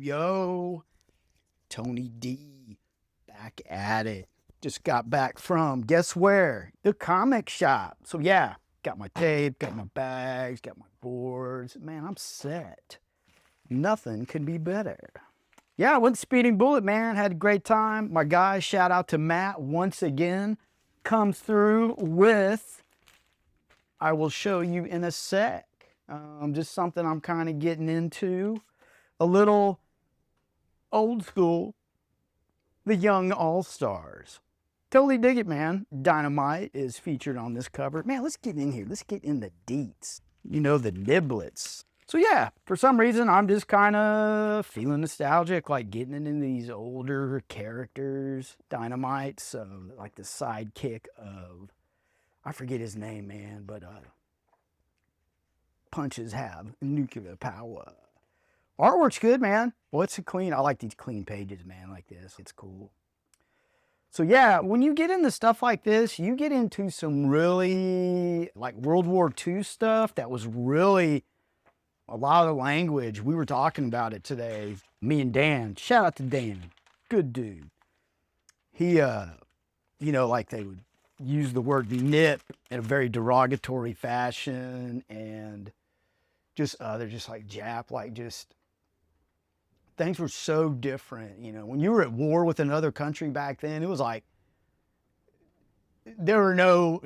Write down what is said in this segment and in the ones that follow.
Yo, Tony D, back at it. Just got back from, guess where? The comic shop. So yeah, got my tape, got my bags, got my boards. Man, I'm set. Nothing could be better. Yeah, I went Speeding Bullet, man. Had a great time. My guy, shout out to Matt once again, comes through with, I will show you in a sec. Just something I'm kind of getting into. A little old school, the Young All-Stars. Totally dig it, man. Dyna Mite is featured on this cover. Man, let's get in here. Let's get in the deets. You know, the niblets. So yeah, for some reason, I'm just kind of feeling nostalgic, like getting into these older characters. Dyna Mite, so like the sidekick of, I forget his name, man, but punches have nuclear power. Artwork's good, man. Well, it's a clean, I like these clean pages, man, like this. It's cool. So yeah, when you get into stuff like this, you get into some really, like World War II stuff that was really a lot of language. We were talking about it today, me and Dan. Shout out to Dan. Good dude. He, you know, like they would use the word nip in a very derogatory fashion, and just, they're just like Jap, like just, things were so different. You know, when you were at war with another country back then, it was like, there were no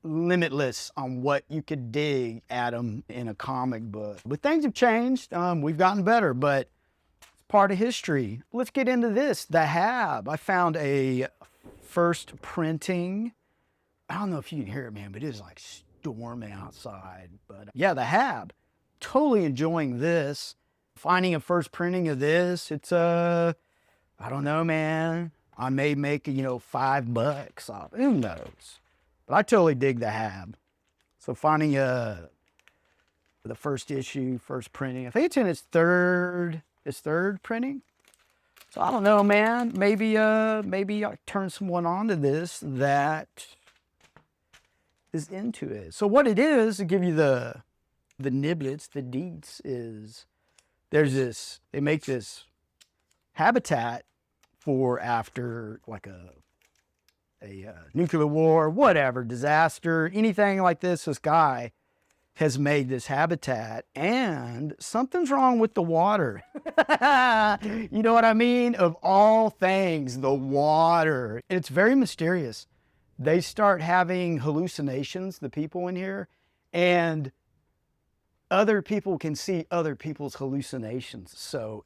limitless on what you could dig at them in a comic book. But things have changed. We've gotten better, but it's part of history. Let's get into this. The Hab. I found a first printing. I don't know if you can hear it, man, but it is like storming outside. But yeah, the Hab. Totally enjoying this. Finding a first printing of this, it's I don't know, man. I may make, you know, $5 off. Who knows? But I totally dig the Hab. So finding the first issue, first printing. I think it's in its third printing. So I don't know, man. Maybe I turn someone on to this that is into it. So what it is, to give you the niblets, the deets, is there's this, they make this habitat for after like a nuclear war, whatever, disaster, anything like this. This guy has made this habitat, and something's wrong with the water. You know what I mean? Of all things, the water. It's very mysterious. They start having hallucinations, the people in here, and other people can see other people's hallucinations. So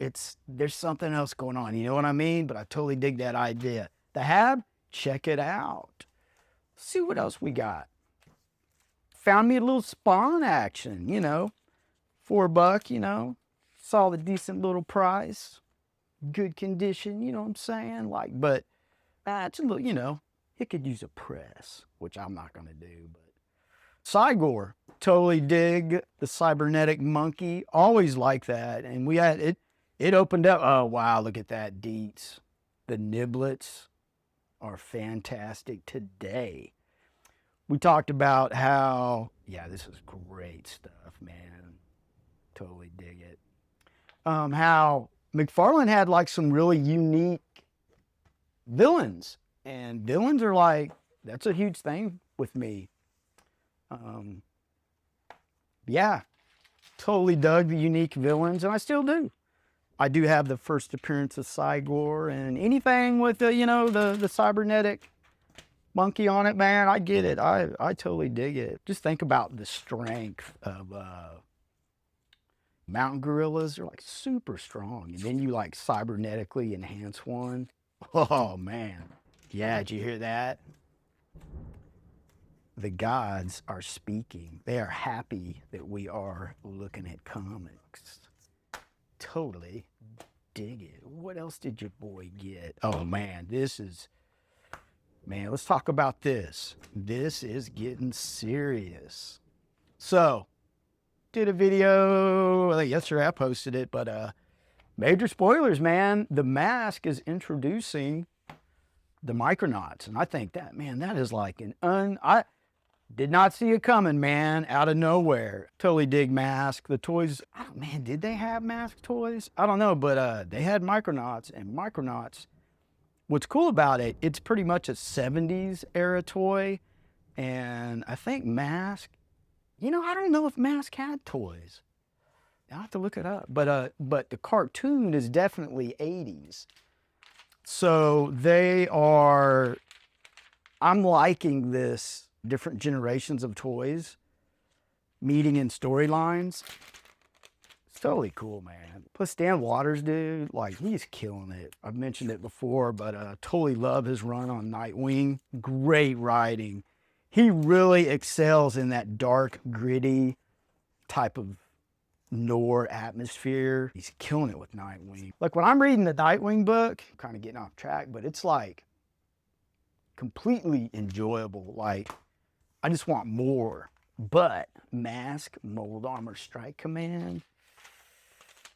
there's something else going on. You know what I mean? But I totally dig that idea. The Hab, check it out. See what else we got. Found me a little Spawn action, you know. $4, you know. Saw the decent little price. Good condition, you know what I'm saying? Like, but it's a little, you know, it could use a press, which I'm not gonna do, but Cygor, totally dig the cybernetic monkey. Always like that. And we had it opened up. Oh wow, look at that deets. The niblets are fantastic today. We talked about how, yeah, this is great stuff, man. Totally dig it. How McFarlane had like some really unique villains. And villains are like, that's a huge thing with me. Yeah, totally dug the unique villains, and I still do. I do have the first appearance of Cygor, and anything with the, you know, the cybernetic monkey on it, man, I get it. I totally dig it. Just think about the strength of mountain gorillas. They're like super strong, and then you like cybernetically enhance one. Oh man, yeah, did you hear that? The gods are speaking. They are happy that we are looking at comics. Totally dig it. What else did your boy get? Oh man, man, let's talk about this. This is getting serious. So, did a video, I think yesterday I posted it, but major spoilers, man. The Mask is introducing the Micronauts, and I think that, man, that is like Did not see it coming, man, out of nowhere. Totally dig Mask. The toys, oh man, did they have Mask toys? I don't know, but they had Micronauts, and Micronauts, what's cool about it, it's pretty much a 70s era toy, and I think Mask, you know, I don't know if Mask had toys. I'll have to look it up, but the cartoon is definitely 80s. So they are, I'm liking this different generations of toys meeting in storylines. It's totally cool, man. Plus Stan Waters, dude, like he's killing it. I've mentioned it before, but totally love his run on Nightwing. Great writing. He really excels in that dark, gritty type of noir atmosphere. He's killing it with Nightwing. Like when I'm reading the Nightwing book, I'm kind of getting off track, but it's like completely enjoyable. Like I just want more. But Mask, Mold Armor Strike Command,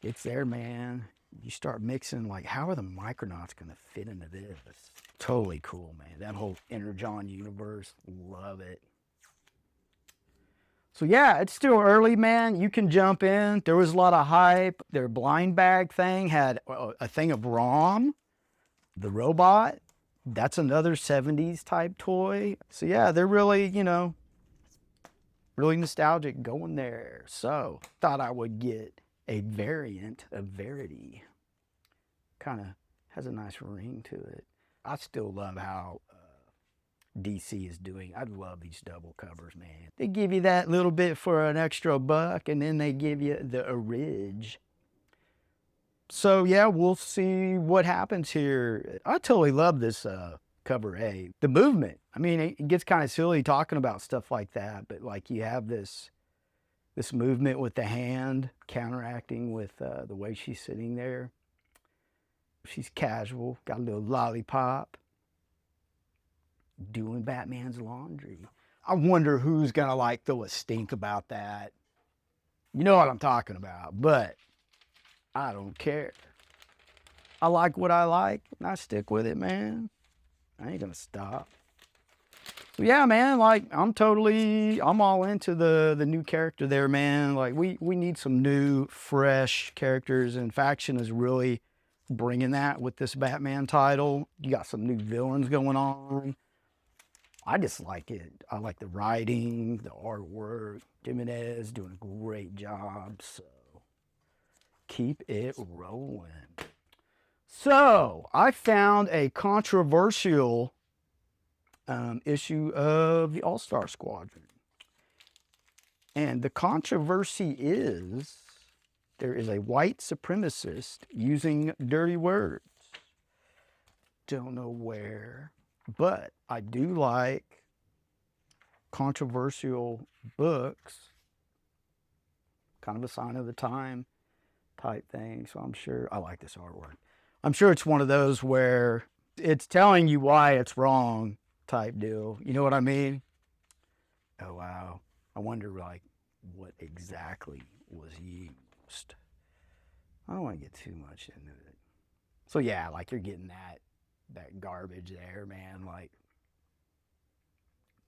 it's there, man. You start mixing, like, how are the Micronauts going to fit into this? Totally cool, man. That whole Energon universe, love it. So yeah, it's still early, man. You can jump in. There was a lot of hype. Their blind bag thing had a thing of Rom, the robot. That's another 70s type toy. So yeah, they're really, you know, really nostalgic going there. So thought I would get a variant of Verity. Kind of has a nice ring to it. I still love how DC is doing. I love these double covers, man. They give you that little bit for an extra buck, and then they give you the orig. So yeah, we'll see what happens here. I totally love this cover A. The movement. I mean, it gets kind of silly talking about stuff like that, but like you have this movement with the hand counteracting with the way she's sitting there. She's casual, got a little lollipop, doing Batman's laundry. I wonder who's gonna like throw a stink about that. You know what I'm talking about, but I don't care. I like what I like, and I stick with it, man. I ain't gonna stop. So yeah, man, like I'm all into the new character there, man. Like we need some new, fresh characters, and Faction is really bringing that with this Batman title. You got some new villains going on. I just like it. I like the writing, the artwork. Jimenez doing a great job, so keep it rolling. So I found a controversial issue of the All-Star Squadron. And the controversy is there is a white supremacist using dirty words. Don't know where, but I do like controversial books. Kind of a sign of the time type thing. So I'm sure I like this artwork. I'm sure it's one of those where it's telling you why it's wrong type deal. You know what I mean? Oh, wow. I wonder, like, what exactly was used. I don't want to get too much into it. So, yeah, like, you're getting that garbage there, man. Like,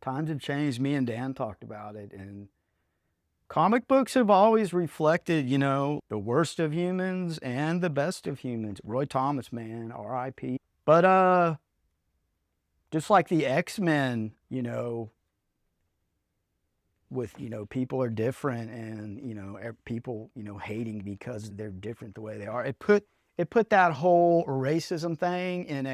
times have changed. Me and Dan talked about it, and comic books have always reflected, you know, the worst of humans and the best of humans. Roy Thomas, man, R.I.P. But, just like the X-Men, you know, with, you know, people are different and, you know, people, you know, hating because they're different the way they are. It put that whole racism thing in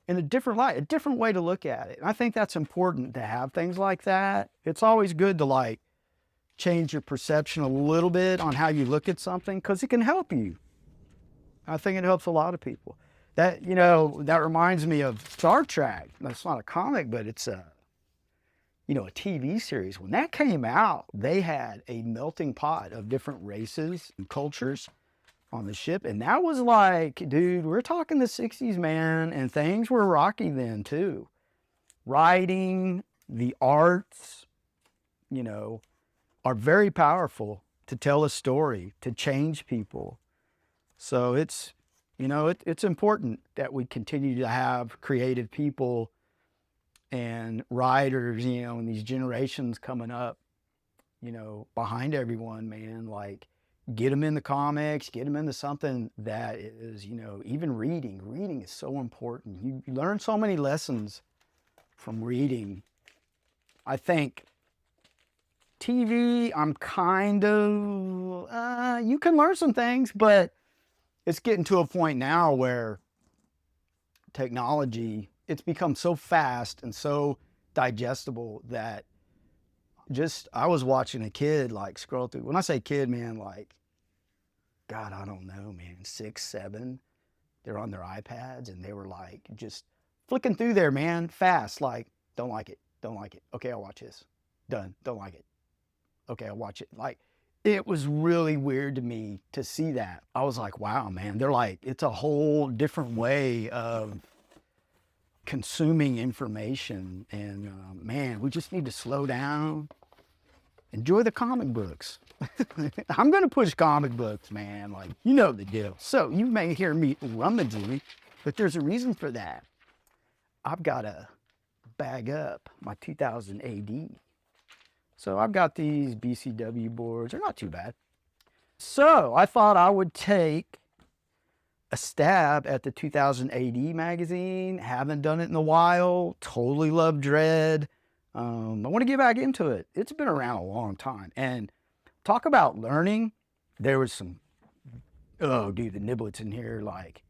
in a different light, a different way to look at it. And I think that's important to have things like that. It's always good to like change your perception a little bit on how you look at something because it can help you. I think it helps a lot of people. That, you know, that reminds me of Star Trek. That's not a comic, but it's you know, a TV series. When that came out, they had a melting pot of different races and cultures on the ship. And that was like, dude, we're talking the 60s, man, and things were rocky then too. Writing, the arts, you know, are very powerful to tell a story, to change people. So it's, you know, it's important that we continue to have creative people and writers, you know, and these generations coming up, you know, behind everyone, man, like get them in the comics, get them into something that is, you know, even reading. Reading is so important. You learn so many lessons from reading. I think TV, I'm kind of, you can learn some things, but it's getting to a point now where technology, it's become so fast and so digestible that just, I was watching a kid like scroll through. When I say kid, man, like, God, I don't know, man, 6, 7. They're on their iPads and they were like just flicking through there, man, fast. Like, don't like it, don't like it. Okay, I'll watch this. Done. Don't like it. Okay, I'll watch it. Like, it was really weird to me to see that. I was like, wow, man, they're like, it's a whole different way of consuming information. And man, we just need to slow down. Enjoy the comic books. I'm going to push comic books, man. Like, you know the deal. So you may hear me rummaging, but there's a reason for that. I've got to bag up my 2000 AD. So I've got these BCW boards. They're not too bad. So I thought I would take a stab at the 2000 AD magazine. Haven't done it in a while. Totally love Dread. I want to get back into it. It's been around a long time. And talk about learning. There was some, oh, dude, the niblets in here, like,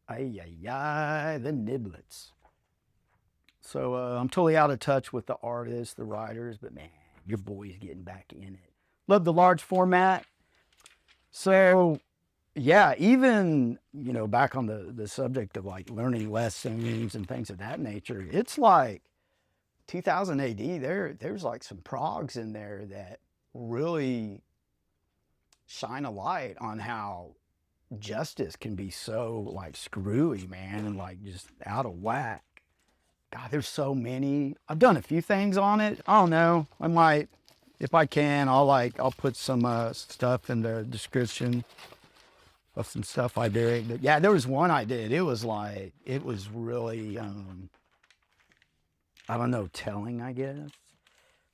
ay, the niblets. So I'm totally out of touch with the artists, the writers, but man, your boy's getting back in it. Love the large format. So yeah, even, you know, back on the subject of like learning lessons and things of that nature, it's like 2000 AD, there's like some progs in there that really shine a light on how justice can be so like screwy, man, and like just out of whack. God, there's so many. I've done a few things on it. I don't know. I might, if I can, I'll put some stuff in the description of some stuff I did. But yeah, there was one I did. It was like, it was really, I don't know, telling, I guess.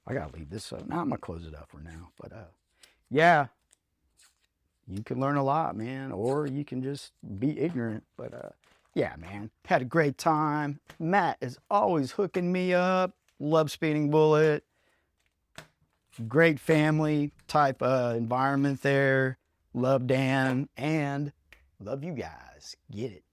I gotta leave this up. Now I'm gonna close it up for now. But yeah, you can learn a lot, man, or you can just be ignorant. But yeah, man, had a great time. Matt is always hooking me up. Love Speeding Bullet. Great family type environment there. Love Dan and love you guys. Get it.